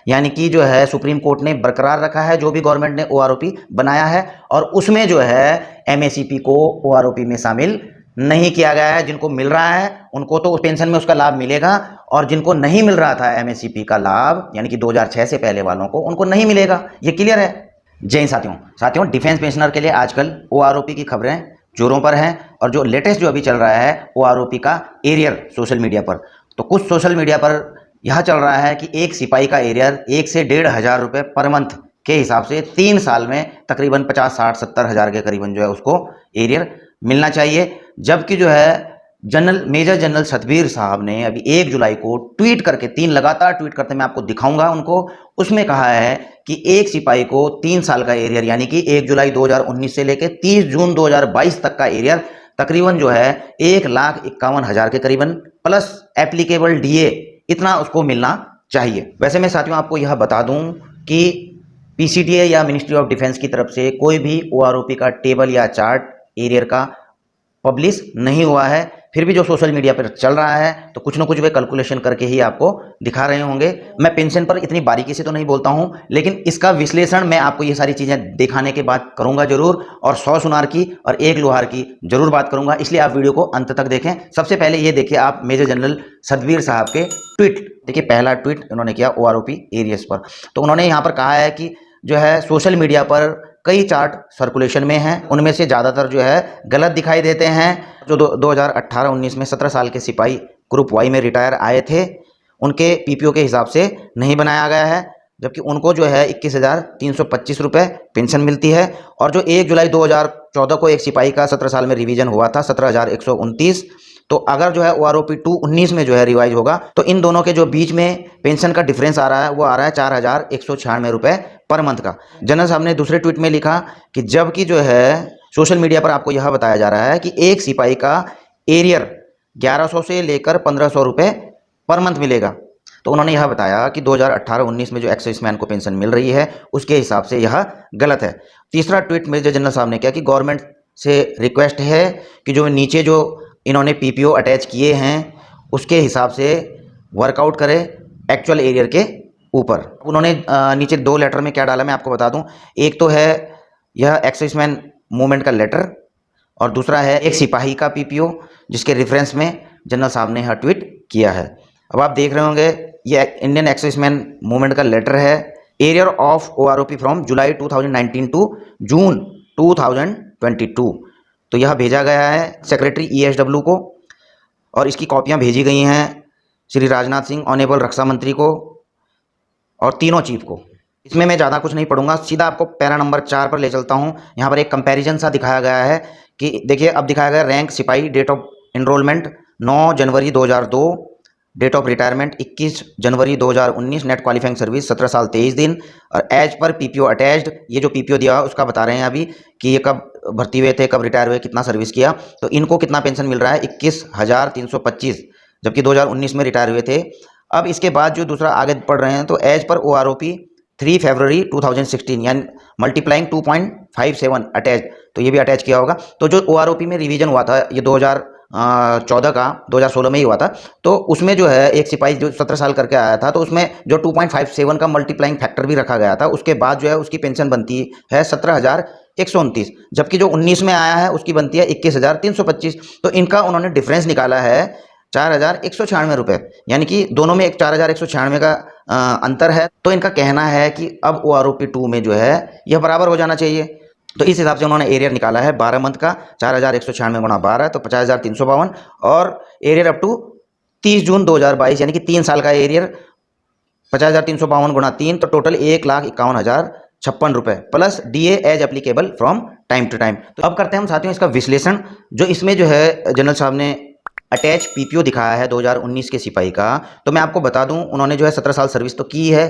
यानी कि जो है सुप्रीम कोर्ट ने बरकरार रखा है जो भी गवर्नमेंट ने ओआरओपी बनाया है, और उसमें जो है एमएसईपी को ओआरओपी में शामिल नहीं किया गया है। जिनको मिल रहा है उनको तो पेंशन में उसका लाभ मिलेगा, और जिनको नहीं मिल रहा था एमएसईपी का लाभ यानी कि 2006 से पहले वालों को, उनको नहीं मिलेगा। ये क्लियर है। जय हिंद साथियों, डिफेंस पेंशनर के लिए आजकल ओआरओपी की खबरें जोरों पर हैं, और जो लेटेस्ट जो अभी चल रहा है ओआरओपी का एरियर सोशल मीडिया पर, तो कुछ सोशल मीडिया पर यह चल रहा है कि एक सिपाही का एरियर 1 से 1,500 रुपये पर मंथ के हिसाब से 3 साल में तकरीबन 50, 60, 70 हज़ार के करीबन जो है उसको एरियर मिलना चाहिए। जबकि जो है मेजर जनरल सतबीर साहब ने अभी 1 जुलाई को ट्वीट करके, 3 लगातार ट्वीट करते मैं आपको दिखाऊंगा उनको, उसमें कहा है कि एक सिपाही को 3 साल का एरियर यानी कि 1 जुलाई 2019 से लेकर 30 जून 2022 तक का एरियर तकरीबन जो है 1,51,000 के करीबन प्लस एप्लीकेबल डीए, इतना उसको मिलना चाहिए। वैसे मैं साथियों आपको यह बता दूं कि पीसीडीए या मिनिस्ट्री ऑफ डिफेंस की तरफ से कोई भी ओआरओपी का टेबल या चार्ट एरियर का पब्लिश नहीं हुआ है। फिर भी जो सोशल मीडिया पर चल रहा है तो कुछ ना कुछ वे कैलकुलेशन करके ही आपको दिखा रहे होंगे। मैं पेंशन पर इतनी बारीकी से तो नहीं बोलता हूं, लेकिन इसका विश्लेषण मैं आपको ये सारी चीज़ें दिखाने के बाद करूंगा जरूर, और 100 सुनार की और 1 लोहार की जरूर बात करूंगा, इसलिए आप वीडियो को अंत तक देखें। सबसे पहले ये देखिए आप मेजर जनरल सतबीर साहब के ट्वीट। देखिए पहला ट्वीट उन्होंने किया ओआरओपी एरियर्स पर, तो उन्होंने यहाँ पर कहा है कि जो है सोशल मीडिया पर कई चार्ट सर्कुलेशन में हैं, उनमें से ज़्यादातर जो है गलत दिखाई देते हैं। जो 2018-19 में 17 साल के सिपाही ग्रुप वाई में रिटायर आए थे, उनके पीपीओ के हिसाब से नहीं बनाया गया है, जबकि उनको जो है 21,325 रुपये पेंशन मिलती है। और जो 1 जुलाई 2014 को एक सिपाही का 17 साल में रिवीजन हुआ था 17,129, तो अगर जो है ओआरओपी 2/19 में जो है रिवाइज होगा तो इन दोनों के जो बीच में पेंशन का डिफरेंस आ रहा है वो आ रहा है 4,196 रुपये पर मंथ का। जनरल साहब ने दूसरे ट्वीट में लिखा कि जबकि जो है सोशल मीडिया पर आपको यह बताया जा रहा है कि एक सिपाही का एरियर 1100 से लेकर 1,500 रुपये पर मंथ मिलेगा, तो उन्होंने यह बताया कि 2018-19 में जो एक्साइजमैन को पेंशन मिल रही है उसके हिसाब से यह गलत है। तीसरा ट्वीट मेजर जनरल साहब ने किया कि गवर्नमेंट से रिक्वेस्ट है कि जो नीचे जो इन्होंने पीपीओ अटैच किए हैं उसके हिसाब से वर्कआउट करें एक्चुअल एरियर के ऊपर। उन्होंने नीचे 2 लेटर में क्या डाला मैं आपको बता दूं। एक तो है यह एक्साइजमैन मूवमेंट का लेटर, और दूसरा है एक सिपाही का पीपीओ जिसके रेफरेंस में जनरल साहब ने यह ट्वीट किया है। अब आप देख रहे होंगे ये इंडियन एक्साइजमैन मूवमेंट का लेटर है, arrear of OROP from July 2019 to June 2022। तो यह भेजा गया है सेक्रेटरी ईएसडब्ल्यू को, और इसकी कॉपियां भेजी गई हैं श्री राजनाथ सिंह, ऑनरेबल रक्षा मंत्री को और तीनों चीफ को। इसमें मैं ज़्यादा कुछ नहीं पढ़ूंगा, सीधा आपको पैरा नंबर 4 पर ले चलता हूं। यहाँ पर एक कंपैरिजन सा दिखाया गया है कि देखिए अब दिखाया गया रैंक सिपाही, date of enrolment 9 January 2002, date of retirement 21 January 2019, net qualifying service 17 साल 23 दिन, और एज पर पीपीओ अटैच्ड, ये जो पीपीओ दिया उसका बता रहे हैं अभी कि ये कब भर्ती हुए थे, कब रिटायर हुए, कितना सर्विस किया। तो इनको कितना पेंशन मिल रहा है 21,325, जबकि 2019 में रिटायर हुए थे। अब इसके बाद जो दूसरा आगे पढ़ रहे हैं तो एज पर ओआरओपी 3 फरवरी 2016 यानी मल्टीप्लाइंग 2.57 अटैच, तो ये भी अटैच किया होगा। तो जो ओआरओपी में रिवीजन हुआ था ये 2014 का 2016 में ही हुआ था, तो उसमें जो है एक सिपाही जो 17 साल करके आया था तो उसमें जो 2.57 का मल्टीप्लाइंग फैक्टर भी रखा गया था। उसके बाद जो है उसकी पेंशन बनती है 17,129, जबकि जो 19 में आया है उसकी बनती है 21,325। तो इनका उन्होंने डिफरेंस निकाला है 4,196 रुपये, यानी कि दोनों में 4,196 का अंतर है। तो इनका कहना है कि अब ओआरओपी 2 में जो है यह बराबर हो जाना चाहिए। तो इस हिसाब से उन्होंने एरियर निकाला है 12 मंथ का, 4,196 गुणा 12 तो 50,352, और एरियर अप टू 30 जून 2022 यानी कि 3 साल का एरियर 50,352 गुणा 3 तो टोटल 1,51,056 रुपये plus DA as applicable from time to time. तो अब करते हैं हम साथियों इसका विश्लेषण। जो इसमें जो है जनरल साहब ने अटैच पीपीओ दिखाया है 2019 के सिपाही का, तो मैं आपको बता दूं उन्होंने जो है 17 साल सर्विस तो की है।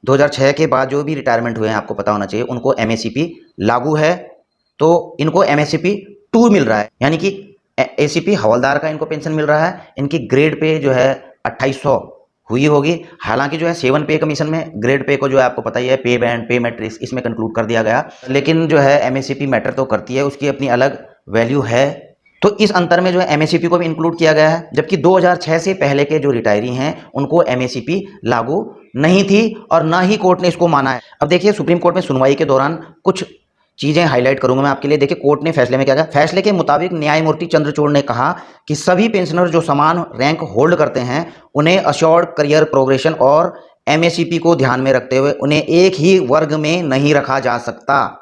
2006 के बाद जो भी रिटायरमेंट हुए हैं आपको पता होना चाहिए उनको एमएसईपी लागू है, तो इनको एमएसईपी 2 मिल रहा है, यानी कि एसीपी हवलदार का इनको पेंशन मिल रहा है। इनकी ग्रेड पे जो है 2800 हुई होगी। हालांकि जो है 7 पे कमीशन में ग्रेड पे को जो है आपको पता ही है पे बैंड, पे मैट्रिक्स इसमें कंक्लूड कर दिया गया, लेकिन जो है एमएसईपी मैटर तो करती है, उसकी अपनी अलग वैल्यू है। तो इस अंतर में जो है एमएससीपी को भी इंक्लूड किया गया है, जबकि 2006 से पहले के जो रिटायरी हैं उनको एमएससीपी लागू नहीं थी और ना ही कोर्ट ने इसको माना है। अब देखिए सुप्रीम कोर्ट में सुनवाई के दौरान कुछ चीजें हाईलाइट करूंगा मैं आपके लिए। देखिए कोर्ट ने फैसले में क्या कहा। फैसले के मुताबिक न्यायमूर्ति चंद्रचूड़ ने कहा कि सभी पेंशनर जो समान रैंक होल्ड करते हैं उन्हें अश्योर्ड करियर प्रोग्रेशन और एमएससीपी को ध्यान में रखते हुए उन्हें एक ही वर्ग में नहीं रखा जा सकता।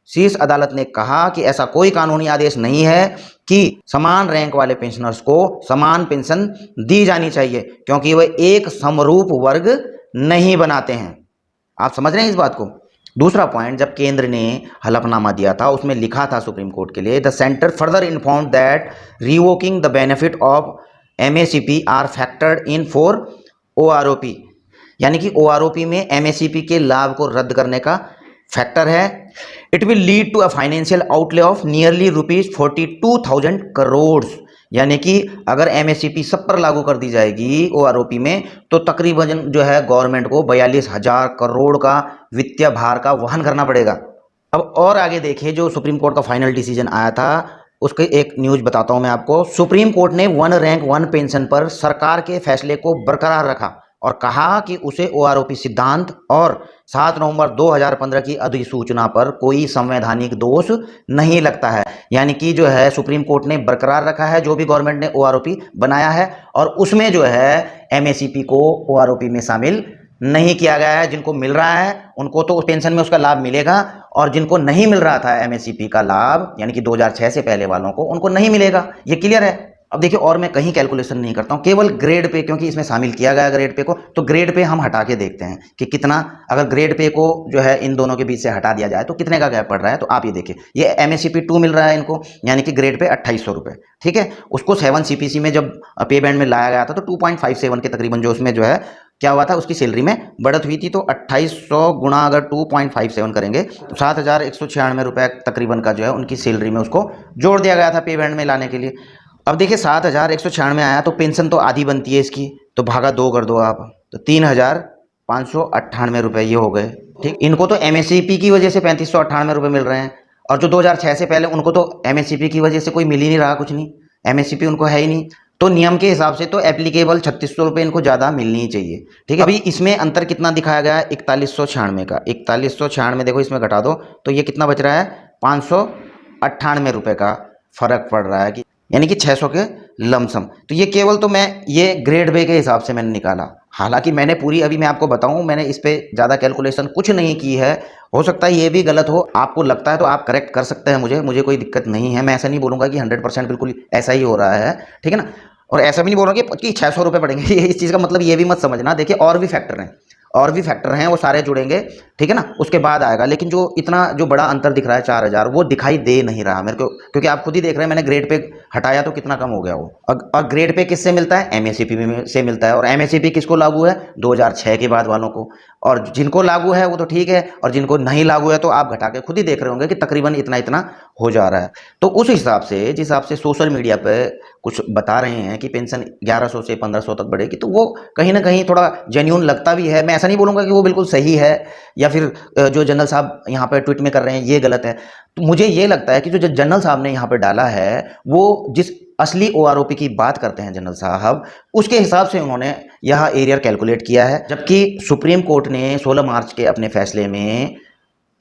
शीर्ष अदालत ने कहा कि ऐसा कोई कानूनी आदेश नहीं है कि समान रैंक वाले पेंशनर्स को समान पेंशन दी जानी चाहिए, क्योंकि वे एक समरूप वर्ग नहीं बनाते हैं। आप समझ रहे हैं इस बात को। दूसरा पॉइंट, जब केंद्र ने हलफनामा दिया था उसमें लिखा था सुप्रीम कोर्ट के लिए, the centre further inform that revoking the benefit of MSCP are factored in for OROP, यानी कि ओआरओपी में एमएससीपी के लाभ को रद्द करने का फैक्टर है। It will lead to a financial outlay of nearly ₹42,000 crore, यानी कि अगर एमएससीपी सब पर लागू कर दी जाएगी ओआरओपी में तो तकरीबन जो है गवर्नमेंट को 42,000 करोड़ का वित्तीय भार का वहन करना पड़ेगा। अब और आगे देखिए जो सुप्रीम कोर्ट का फाइनल डिसीजन आया था उसके एक न्यूज बताता हूं मैं आपको। सुप्रीम कोर्ट ने वन रैंक वन पेंशन पर सरकार के फैसले को बरकरार रखा और कहा कि उसे ओआरओपी सिद्धांत और 7 नवंबर 2015 की अधिसूचना पर कोई संवैधानिक दोष नहीं लगता है। यानी कि जो है सुप्रीम कोर्ट ने बरकरार रखा है जो भी गवर्नमेंट ने ओआरओपी बनाया है और उसमें जो है एमएससीपी को ओआरओपी में शामिल नहीं किया गया है। जिनको मिल रहा है उनको तो पेंशन में उसका लाभ मिलेगा और जिनको नहीं मिल रहा था एमएससीपी का लाभ यानी कि 2006 से पहले वालों को उनको नहीं मिलेगा। ये क्लियर है। अब देखिए और मैं कहीं कैलकुलेशन नहीं करता हूं, केवल ग्रेड पे, क्योंकि इसमें शामिल किया गया ग्रेड पे को, तो ग्रेड पे हम हटा के देखते हैं कि कितना, अगर ग्रेड पे को जो है इन दोनों के बीच से हटा दिया जाए तो कितने का गैप पड़ रहा है। तो आप ये देखिए, ये एमएससीपी 2 मिल रहा है इनको, यानी कि ग्रेड पे 2800 रुपये, ठीक है। उसको 7 सीपीसी में जब पे बैंड में लाया गया था तो 2.57 के तकरीबन जो उसमें जो है क्या हुआ था, उसकी सैलरी में बढ़त हुई थी। तो 2800 गुणा अगर 2.57 करेंगे तो 7,196 रुपये तकरीबन का जो है उनकी सैलरी में उसको जोड़ दिया गया था पे बैंड में लाने के लिए। अब देखिए 7,196 आया तो पेंशन तो आधी बनती है इसकी, तो भागा 2 कर दो आप, तो 3,598 रुपये ये हो गए, ठीक। इनको तो एमएससीपी की वजह से 3,598 रुपये मिल रहे हैं और जो 2006 से पहले उनको तो एमएससीपी की वजह से कोई मिल ही नहीं रहा, कुछ नहीं, एमएससीपी उनको है ही नहीं। तो नियम के हिसाब से तो एप्लीकेबल 3600 रुपये इनको ज़्यादा मिलनी ही चाहिए, ठीक है। अभी इसमें अंतर कितना दिखाया गया है 4196 का, 4196 देखो इसमें घटा दो तो ये कितना बच रहा है 598 रुपये का फर्क पड़ रहा है, कि यानी कि 600 के लमसम। तो ये केवल तो मैं ये ग्रेड बे के हिसाब से मैंने निकाला, हालांकि मैंने पूरी, अभी मैं आपको बताऊं मैंने इस पे ज़्यादा कैलकुलेशन कुछ नहीं की है, हो सकता है ये भी गलत हो, आपको लगता है तो आप करेक्ट कर सकते हैं मुझे कोई दिक्कत नहीं है। मैं ऐसा नहीं बोलूँगा कि 100% बिल्कुल ऐसा ही हो रहा है, ठीक है ना। और ऐसा भी नहीं बोल रहा कि 600 रुपये पड़ेंगे इस चीज़ का मतलब ये भी मत समझना। देखिए और भी फैक्टर हैं वो सारे जुड़ेंगे, ठीक है ना, उसके बाद आएगा। लेकिन जो इतना जो बड़ा अंतर दिख रहा है 4000 वो दिखाई दे नहीं रहा मेरे को, क्योंकि आप खुद ही देख रहे हैं मैंने ग्रेड पे हटाया तो कितना कम हो गया वो। और ग्रेड पे किससे मिलता है, एमएससीपी से मिलता है। और एमएससीपी किसको लागू है, 2006 के बाद वालों को, और जिनको लागू है वो तो ठीक है, और जिनको नहीं लागू है तो आप घटा के खुद ही देख रहे होंगे कि तकरीबन इतना इतना हो जा रहा है। तो उस हिसाब से जिस हिसाब से सोशल मीडिया पे कुछ बता रहे हैं कि पेंशन 1100 से 1500 तक बढ़ेगी, तो वो कहीं ना कहीं थोड़ा जेन्युइन लगता भी है। मैं ऐसा नहीं बोलूँगा कि वो बिल्कुल सही है या फिर जो जनरल साहब यहाँ पर ट्वीट में कर रहे हैं ये गलत है। तो मुझे ये लगता है कि जो जनरल साहब ने यहाँ पर डाला है वो जिस असली ओआरओपी की बात करते हैं जनरल साहब, उसके हिसाब से उन्होंने यह एरियर कैलकुलेट किया है। जबकि सुप्रीम कोर्ट ने 16 मार्च के अपने फैसले में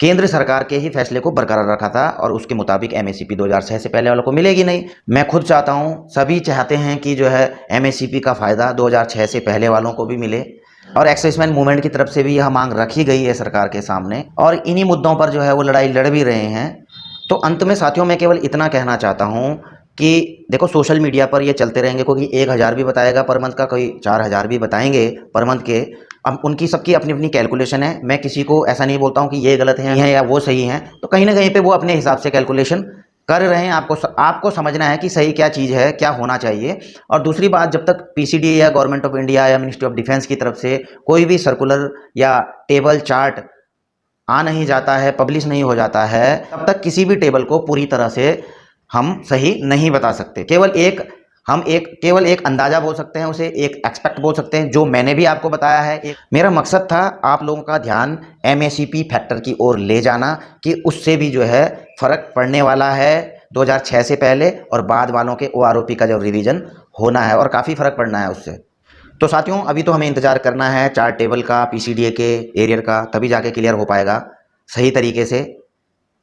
केंद्र सरकार के ही फैसले को बरकरार रखा था और उसके मुताबिक एमएससीपी 2006 से पहले वालों को मिलेगी नहीं। मैं खुद चाहता हूं, सभी चाहते हैं कि जो है एमएससीपी का फ़ायदा 2006 से पहले वालों को भी मिले, और एक्साइजमैन मूवमेंट की तरफ से भी यह मांग रखी गई है सरकार के सामने, और इन्हीं मुद्दों पर जो है वो लड़ाई लड़ भी रहे हैं। तो अंत में साथियों मैं केवल इतना कहना चाहता हूँ कि देखो सोशल मीडिया पर ये चलते रहेंगे, कोई 1000 भी बताएगा पर मंथ का, कोई 4000 भी बताएंगे पर मंथ के। अब उनकी सबकी अपनी अपनी कैलकुलेशन है, मैं किसी को ऐसा नहीं बोलता हूँ कि ये गलत है या वो सही है, तो कहीं ना कहीं पे वो अपने हिसाब से कैलकुलेशन कर रहे हैं। आपको समझना है कि सही क्या चीज़ है, क्या होना चाहिए। और दूसरी बात, जब तक पीसीडी या गवर्नमेंट ऑफ इंडिया या मिनिस्ट्री ऑफ डिफेंस की तरफ से कोई भी सर्कुलर या टेबल चार्ट आ नहीं जाता है, पब्लिश नहीं हो जाता है, तब तक किसी भी टेबल को पूरी तरह से हम सही नहीं बता सकते। केवल एक अंदाजा बोल सकते हैं, उसे एक एक्सपेक्ट बोल सकते हैं, जो मैंने भी आपको बताया है। मेरा मकसद था आप लोगों का ध्यान एमएससीपी फैक्टर की ओर ले जाना कि उससे भी जो है फर्क पड़ने वाला है। 2006 से पहले और बाद वालों के OROP का जब रिवीजन होना है और काफ़ी फ़र्क पड़ना है उससे। तो साथियों अभी तो हमें इंतज़ार करना है चार्ट टेबल का, PCDA के, एरियर का, तभी जाके क्लियर हो पाएगा सही तरीके से।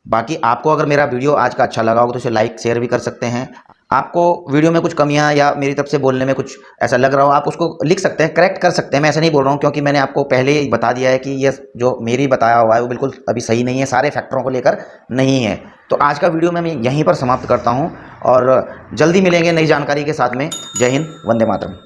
बाकी आपको अगर मेरा वीडियो आज का अच्छा लगा हो तो इसे लाइक शेयर भी कर सकते हैं। आपको वीडियो में कुछ कमियां या मेरी तरफ से बोलने में कुछ ऐसा लग रहा हो, आप उसको लिख सकते हैं, करेक्ट कर सकते हैं। मैं ऐसा नहीं बोल रहा हूं, क्योंकि मैंने आपको पहले ही बता दिया है कि ये जो मेरी बताया हुआ है वो बिल्कुल अभी सही नहीं है, सारे फैक्टरों को लेकर नहीं है। तो आज का वीडियो मैं यहीं पर समाप्त करता हूँ और जल्दी मिलेंगे नई जानकारी के साथ में। जय हिंद, वंदे मातरम।